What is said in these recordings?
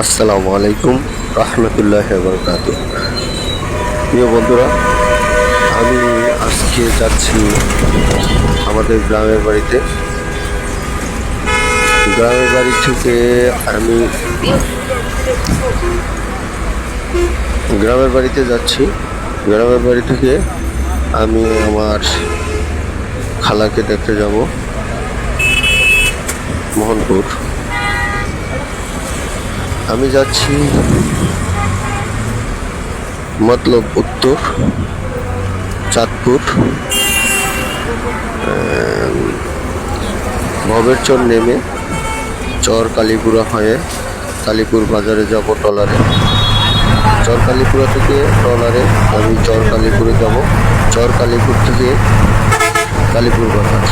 আসসালামু আলাইকুম রহমতুল্লাহ বরকাতুহ। প্রিয় বন্ধুরা, আমি আজকে যাচ্ছি আমাদের গ্রামের বাড়িতে। গ্রামের বাড়ি থেকে আমি গ্রামের বাড়িতে যাচ্ছি। গ্রামের বাড়ি থেকে আমি আমার খালাকে দেখতে যাব মোহনপুর। আমি যাচ্ছি মতলব উত্তর চাঁদপুর, ভবের চর নেমে চর কালীপুরা হয়ে কালীপুর বাজারে যাব ট্রলারে। চর কালীপুরা থেকে ট্রলারে আমি চর কালীপুরে যাব। চর কালীপুর থেকে কালীপুর বাজার।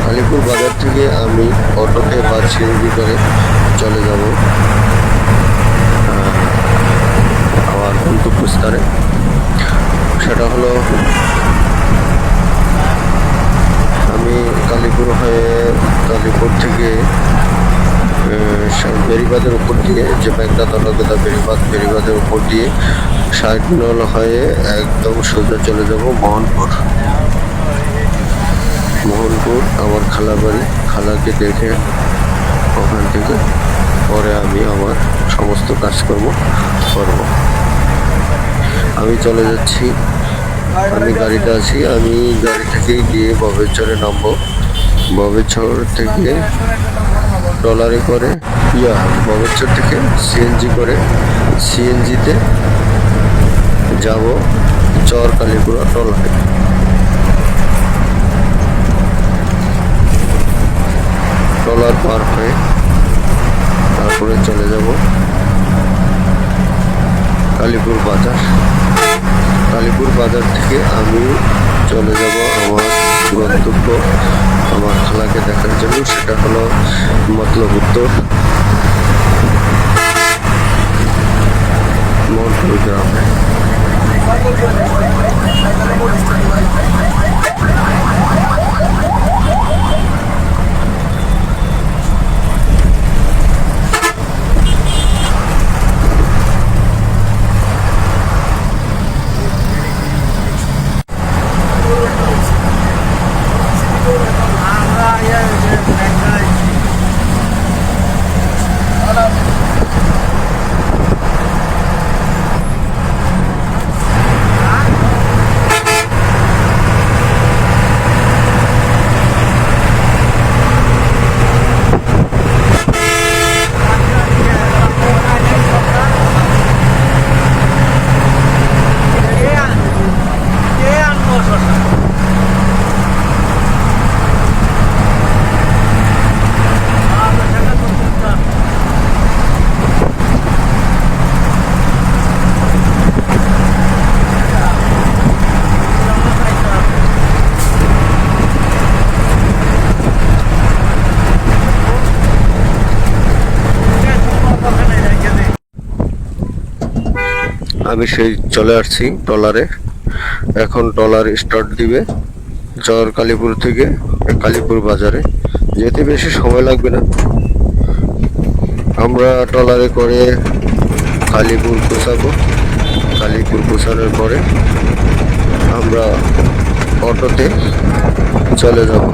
কালীপুর বাজার থেকে আমি অটোতে বা সিএনজি করে চলে যাব আমার গন্তব্যস্থানে। সেটা হলো, আমি কালীপুর হয়ে কালীপুর থেকে বেড়িবাঁধের উপর দিয়ে, যে মেঘনা তলাগোদা বেড়িবাঁধের উপর দিয়ে সাইডনল হয়ে একদম সোজা চলে যাব মোহনপুর। মোহনপুর আমার খালা বাড়ি। খালাকে দেখে ওখান থেকে পরে আমি আমার সমস্ত কাজকর্ম করব। আমি চলে যাচ্ছি, আমি গাড়িতে আছি। আমি গাড়ি থেকে গিয়ে ভবের চরে নামবো। ভবের চর থেকে ট্রলারে করে ভবের চর থেকে সিএনজি করে সিএনজিতে যাব চর কালীপুরা ট্রলারে। ট্রলার পার হয়ে তারপরে চলে যাব কালীপুর বাজার। কালীপুর বাজার থেকে আমি চলে যাব আমার গন্তব্য, আমার খালাকে দেখার জন্য। সেটা হলো মতলব উত্তর মোহনপুর গ্রামে। আমি সেই চলে আসছি ট্রলারে। এখন ট্রলার স্টার্ট দিবে চর কালীপুর থেকে কালীপুর বাজারে। যেতে বেশি সময় লাগবে না। আমরা ট্রলারে করে কালীপুর পৌঁছাবো। কালীপুর পৌঁছানোর পরে আমরা অটোতে চলে যাব।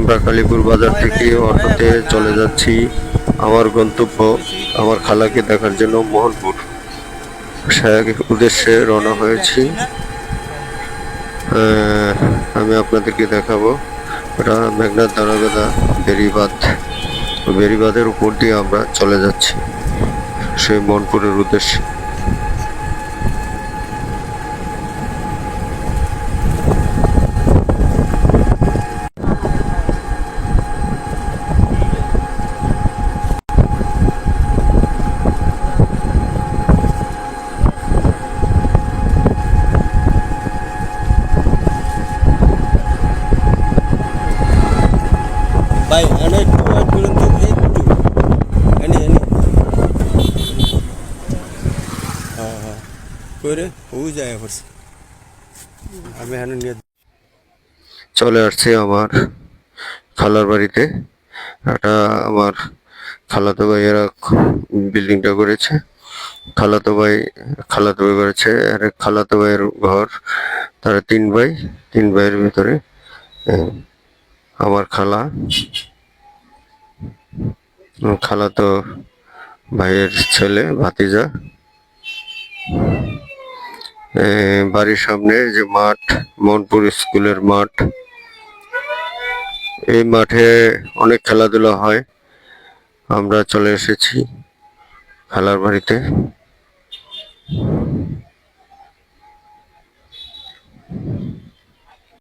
আমরা কালীপুর বাজার থেকে অটোতে চলে যাচ্ছি আমার গন্তব্য, আমার খালাকে দেখার জন্য মোহনপুর। সে উদ্দেশ্যে রওনা হয়েছি। আমি আপনাদেরকে দেখাবো, ওটা মেঘনার দানাগাদা বেড়িবাঁধ। বেড়িবাঁধের উপর দিয়ে আমরা চলে যাচ্ছি সেই মোহনপুরের উদ্দেশ্যে। ভাই এনে একটু ওয়েট করুন তো, একটু এনে এনে হ্যাঁ করে ও যায় করছে, আমি এনে নিয়ে চলে আসছি আমার খালার বাড়িতে। এটা আমার খালাতো ভাইয়েরা বিল্ডিংটা করেছে। খালাতো ভাই করেছে, আর এক খালাতো ভাইয়ের ঘর। তারা তিন ভাই, তিন ভাইয়ের ভিতরে আমার খালাতো ভাইয়ের ছেলে ভাতিজা। বাড়ির সামনে যে মাঠ, মোহনপুর স্কুলের মাঠ, এই মাঠে অনেক খেলাধুলা হয়। আমরা চলে এসেছি খালার বাড়িতে।